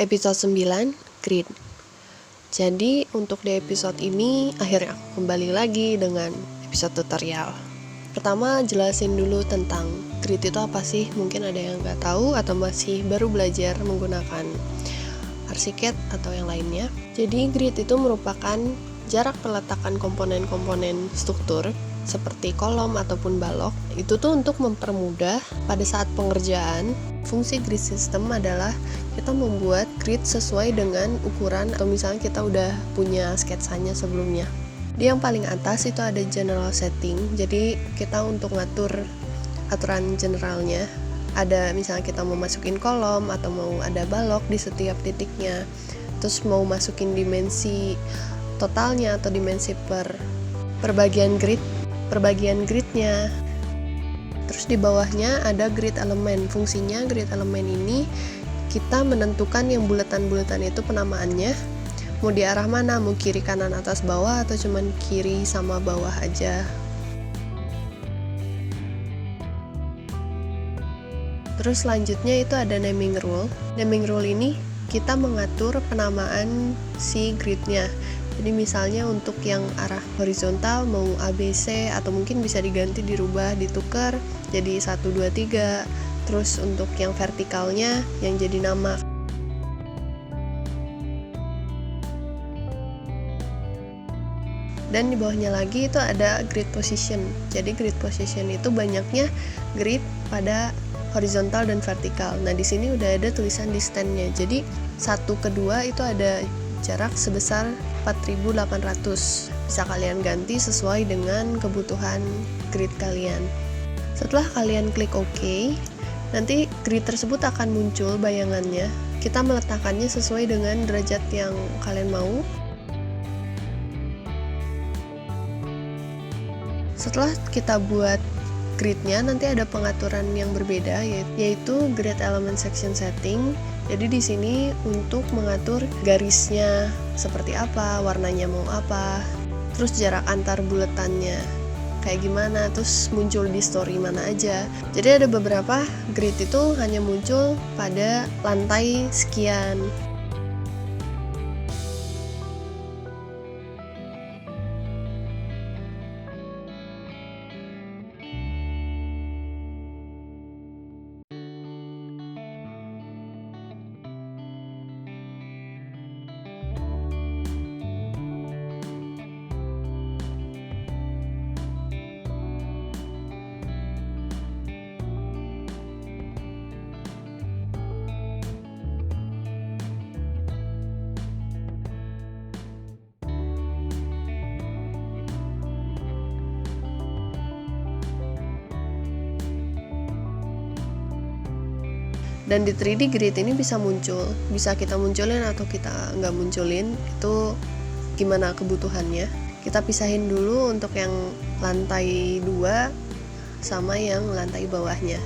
Episode 9, Grid. Jadi untuk di episode ini akhirnya aku kembali lagi dengan episode tutorial. Pertama jelasin dulu tentang grid itu apa sih. Mungkin ada yang nggak tahu atau masih baru belajar menggunakan Archicad atau yang lainnya. Jadi grid itu merupakan jarak peletakan komponen-komponen struktur seperti kolom ataupun balok. Itu tuh untuk mempermudah pada saat pengerjaan. Fungsi grid system adalah kita membuat grid sesuai dengan ukuran atau misalnya kita udah punya sketsanya sebelumnya. Di yang paling atas itu ada general setting. Jadi kita untuk ngatur aturan generalnya. Ada misalnya kita mau masukin kolom atau mau ada balok di setiap titiknya. Terus mau masukin dimensi totalnya atau dimensi per bagian gridnya. Terus di bawahnya ada grid element. Fungsinya grid element ini kita menentukan yang bulatan-bulatan itu penamaannya mau di arah mana, mau kiri kanan atas bawah atau cuman kiri sama bawah aja. Terus selanjutnya itu ada naming rule. Naming rule ini kita mengatur penamaan si gridnya. Jadi misalnya untuk yang arah horizontal mau ABC atau mungkin bisa diganti, dirubah, ditukar jadi 1, 2, 3. Terus untuk yang vertikalnya yang jadi nama. Dan di bawahnya lagi itu ada grid position. Jadi grid position itu banyaknya grid pada horizontal dan vertikal. Nah di sini udah ada tulisan distance-nya. Jadi 1 ke 2 itu ada jarak sebesar 4.800. Bisa kalian ganti sesuai dengan kebutuhan grid kalian. Setelah kalian klik OK, nanti grid tersebut akan muncul bayangannya. Kita meletakkannya sesuai dengan derajat yang kalian mau. Setelah kita buat gridnya, nanti ada pengaturan yang berbeda, yaitu grid element section setting. Jadi di sini untuk mengatur garisnya seperti apa, warnanya mau apa, terus jarak antar buletannya kayak gimana, terus muncul di story mana aja. Jadi ada beberapa grid itu hanya muncul pada lantai sekian. Dan di 3D grid ini bisa muncul, bisa kita munculin atau kita nggak munculin, itu gimana kebutuhannya. Kita pisahin dulu untuk yang lantai 2 sama yang lantai bawahnya.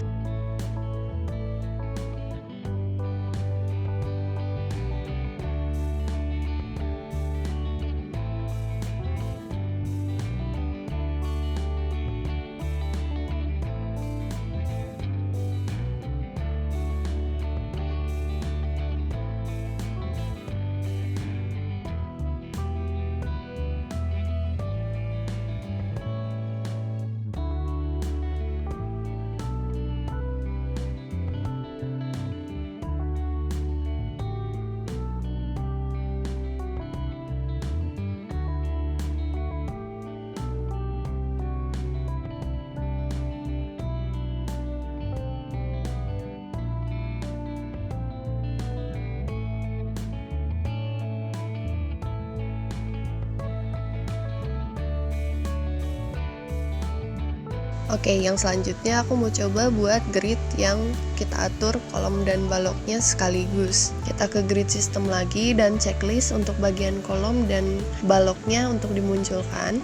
Oke, yang selanjutnya aku mau coba buat grid yang kita atur kolom dan baloknya sekaligus. Kita ke grid system lagi dan checklist untuk bagian kolom dan baloknya untuk dimunculkan.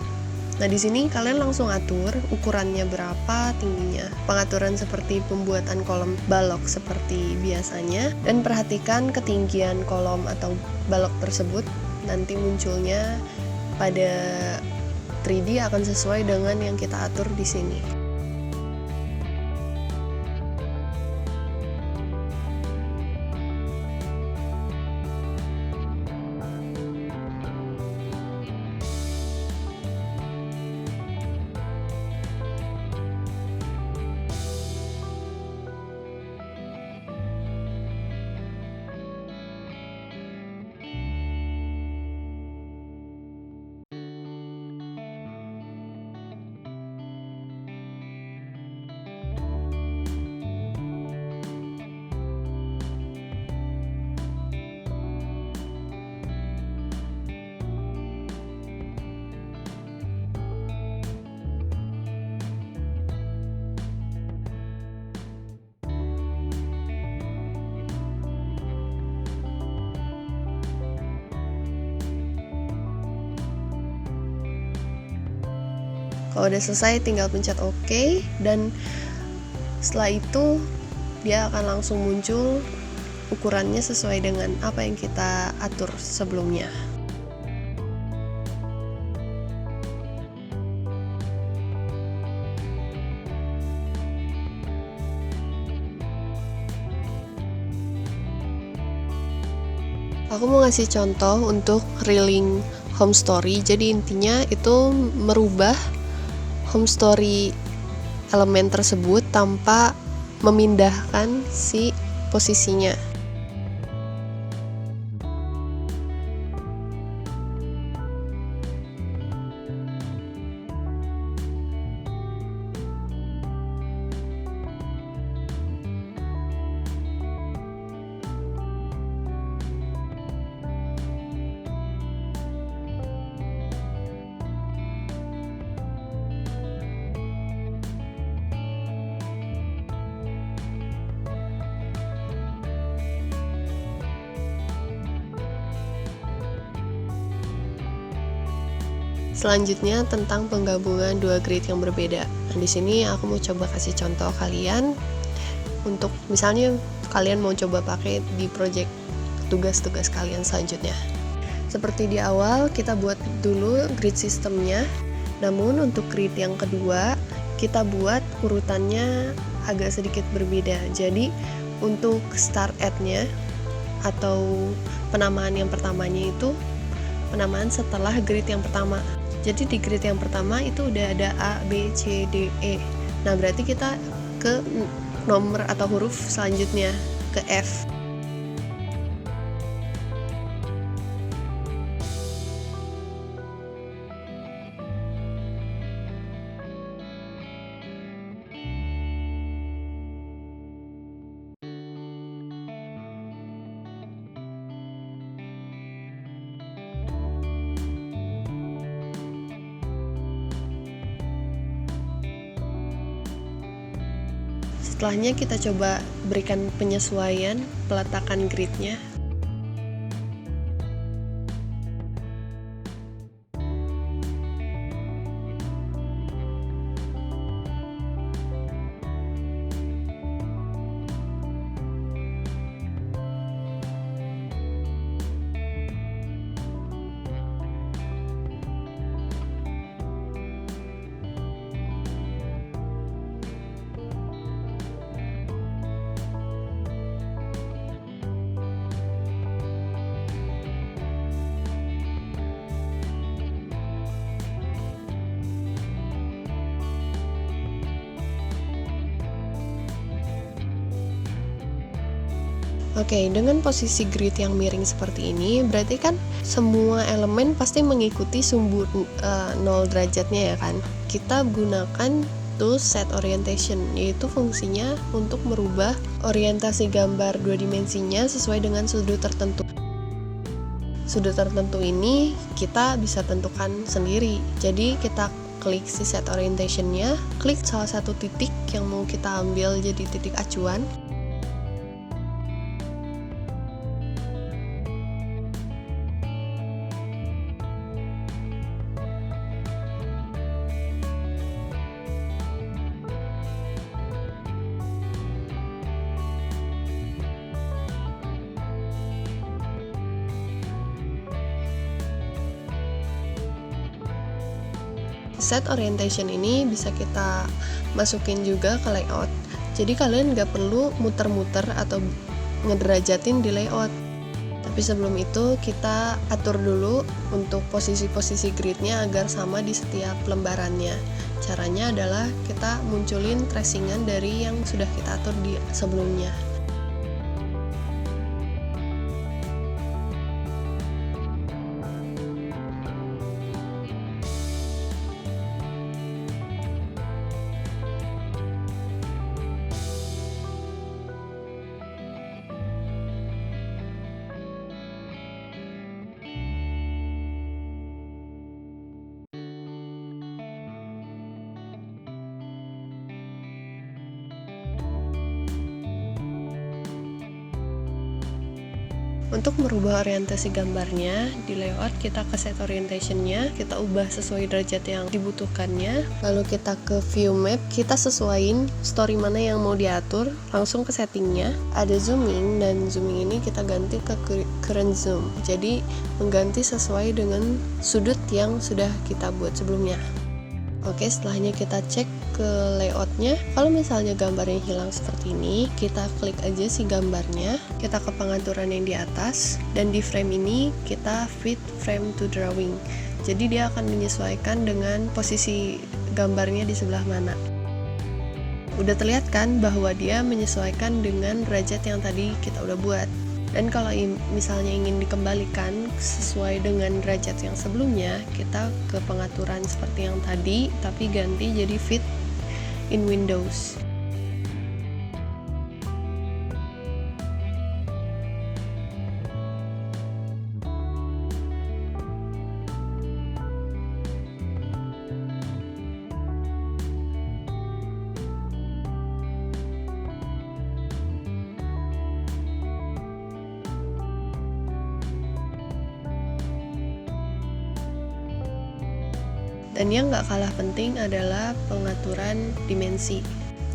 Nah, di sini kalian langsung atur ukurannya berapa, tingginya. Pengaturan seperti pembuatan kolom balok seperti biasanya, dan perhatikan ketinggian kolom atau balok tersebut nanti munculnya pada 3D akan sesuai dengan yang kita atur di sini. Kalau udah selesai tinggal pencet OK, dan setelah itu dia akan langsung muncul ukurannya sesuai dengan apa yang kita atur sebelumnya. Aku mau ngasih contoh untuk reeling home story. Jadi intinya itu merubah home story elemen tersebut tanpa memindahkan si posisinya. Selanjutnya tentang penggabungan dua grid yang berbeda. Nah, di sini aku mau coba kasih contoh kalian untuk misalnya kalian mau coba pakai di project tugas-tugas kalian selanjutnya. Seperti di awal, kita buat dulu grid sistemnya. Namun untuk grid yang kedua, kita buat urutannya agak sedikit berbeda. Jadi untuk start at-nya atau penamaan yang pertamanya itu penamaan setelah grid yang pertama. Jadi di grid yang pertama itu udah ada A, B, C, D, E. Nah berarti kita ke nomor atau huruf selanjutnya, ke F. Setelahnya kita coba berikan penyesuaian peletakan gridnya. Oke, dengan posisi grid yang miring seperti ini, berarti kan semua elemen pasti mengikuti sumbu 0 derajatnya ya kan. Kita gunakan tools set orientation, yaitu fungsinya untuk merubah orientasi gambar dua dimensinya sesuai dengan sudut tertentu. Sudut tertentu ini kita bisa tentukan sendiri. Jadi kita klik si set orientation-nya, klik salah satu titik yang mau kita ambil jadi titik acuan. Set orientation ini bisa kita masukin juga ke layout. Jadi kalian nggak perlu muter-muter atau ngederajatin di layout. Tapi sebelum itu kita atur dulu untuk posisi-posisi gridnya agar sama di setiap lembarannya. Caranya adalah kita munculin tracingan dari yang sudah kita atur di sebelumnya. Untuk merubah orientasi gambarnya, di layout kita ke set orientation-nya, kita ubah sesuai derajat yang dibutuhkannya. Lalu kita ke view map, kita sesuaiin story mana yang mau diatur, langsung ke settingnya. Ada zooming, dan zooming ini kita ganti ke current zoom. Jadi mengganti sesuai dengan sudut yang sudah kita buat sebelumnya. Oke, setelahnya kita cek ke layoutnya. Kalau misalnya gambarnya hilang seperti ini, kita klik aja si gambarnya, kita ke pengaturan yang di atas, dan di frame ini kita fit frame to drawing. Jadi dia akan menyesuaikan dengan posisi gambarnya di sebelah mana. Udah terlihat kan bahwa dia menyesuaikan dengan derajat yang tadi kita udah buat. Dan kalau misalnya ingin dikembalikan sesuai dengan derajat yang sebelumnya, kita ke pengaturan seperti yang tadi, tapi ganti jadi fit in Windows. Dan yang gak kalah penting adalah pengaturan dimensi.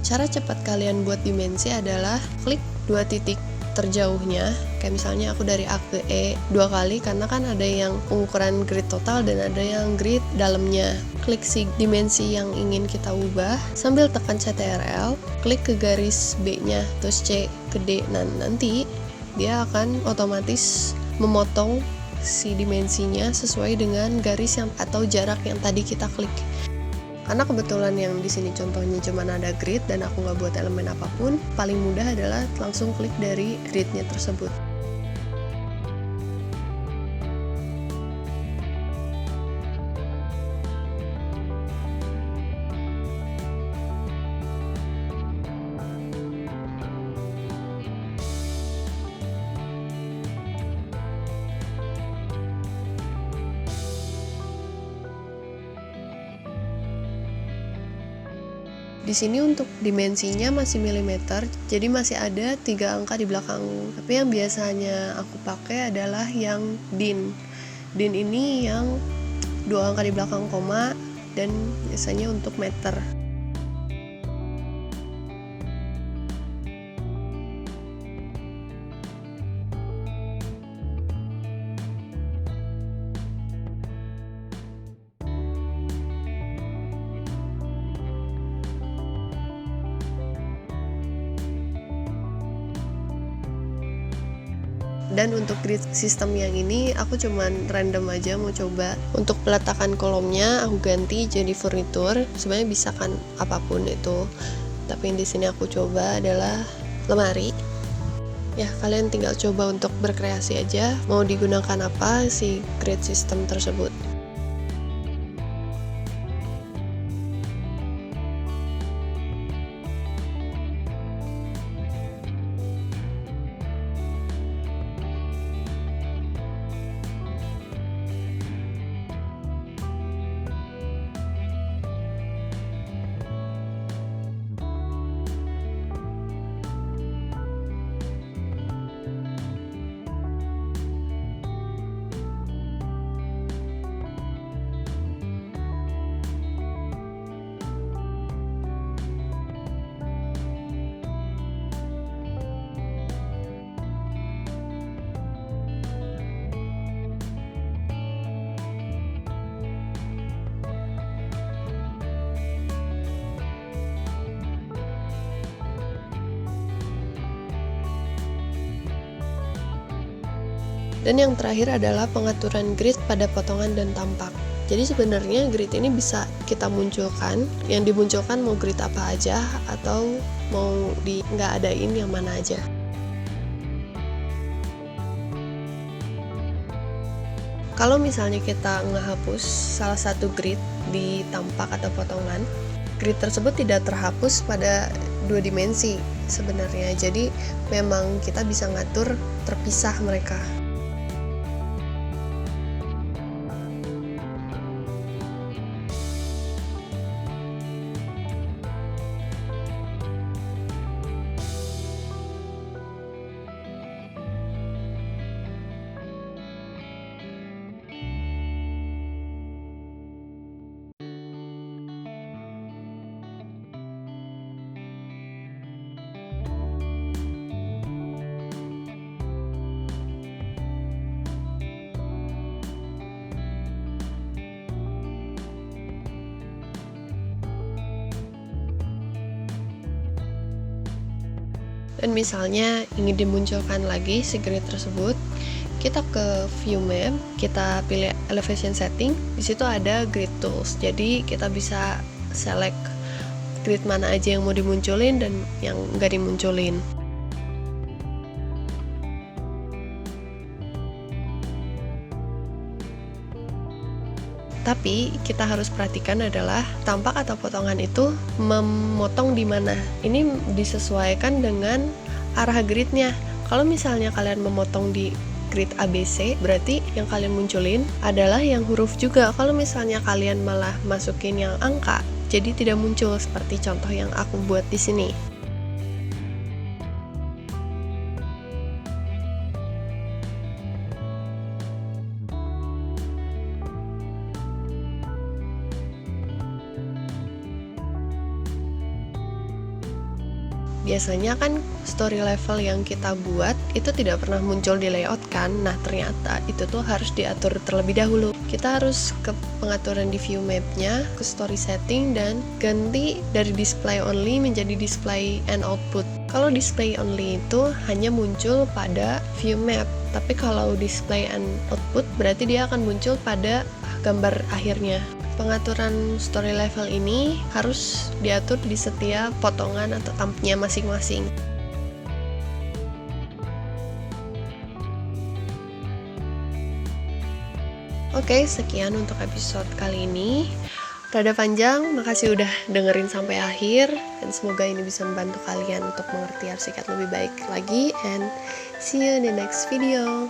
Cara cepat kalian buat dimensi adalah klik 2 titik terjauhnya, kayak misalnya aku dari A ke E 2 kali, karena kan ada yang pengukuran grid total dan ada yang grid dalamnya. Klik si dimensi yang ingin kita ubah, sambil tekan CTRL, klik ke garis B-nya, terus C ke D. Nah, nanti dia akan otomatis memotong si dimensinya sesuai dengan garis yang atau jarak yang tadi kita klik. Karena kebetulan yang di sini contohnya cuma ada grid dan aku nggak buat elemen apapun, paling mudah adalah langsung klik dari gridnya tersebut. Di sini untuk dimensinya masih milimeter, jadi masih ada 3 angka di belakang. Tapi yang biasanya aku pakai adalah yang din. Din ini yang 2 angka di belakang koma, dan biasanya untuk meter. Dan untuk grid sistem yang ini aku cuman random aja mau coba. Untuk peletakan kolomnya aku ganti jadi furnitur. Sebenarnya bisa kan apapun itu, tapi yang di sini aku coba adalah lemari. Ya, kalian tinggal coba untuk berkreasi aja mau digunakan apa si grid sistem tersebut. Dan yang terakhir adalah pengaturan grid pada potongan dan tampak. Jadi sebenarnya grid ini bisa kita munculkan, yang dimunculkan mau grid apa aja atau mau nggak adain yang mana aja. Kalau misalnya kita ngehapus salah satu grid di tampak atau potongan, grid tersebut tidak terhapus pada 2 dimensi sebenarnya. Jadi memang kita bisa ngatur terpisah mereka. Dan misalnya ingin dimunculkan lagi si grid tersebut, kita ke view map, kita pilih elevation setting, di situ ada grid tools. Jadi kita bisa select grid mana aja yang mau dimunculin dan yang nggak dimunculin. Tapi kita harus perhatikan adalah tampak atau potongan itu memotong di mana. Ini disesuaikan dengan arah gridnya. Kalau misalnya kalian memotong di grid ABC, berarti yang kalian munculin adalah yang huruf juga. Kalau misalnya kalian malah masukin yang angka, jadi tidak muncul seperti contoh yang aku buat di sini. Biasanya kan story level yang kita buat itu tidak pernah muncul di layout kan. Nah ternyata itu tuh harus diatur terlebih dahulu. Kita harus ke pengaturan di view mapnya, ke story setting, dan ganti dari display only menjadi display and output. Kalau display only itu hanya muncul pada view map, tapi kalau display and output berarti dia akan muncul pada gambar akhirnya. Pengaturan story level ini harus diatur di setiap potongan atau thumbnya masing-masing. Oke, sekian untuk episode kali ini. Rada panjang, makasih udah dengerin sampai akhir, dan semoga ini bisa membantu kalian untuk mengerti arsikat lebih baik lagi, and see you in the next video.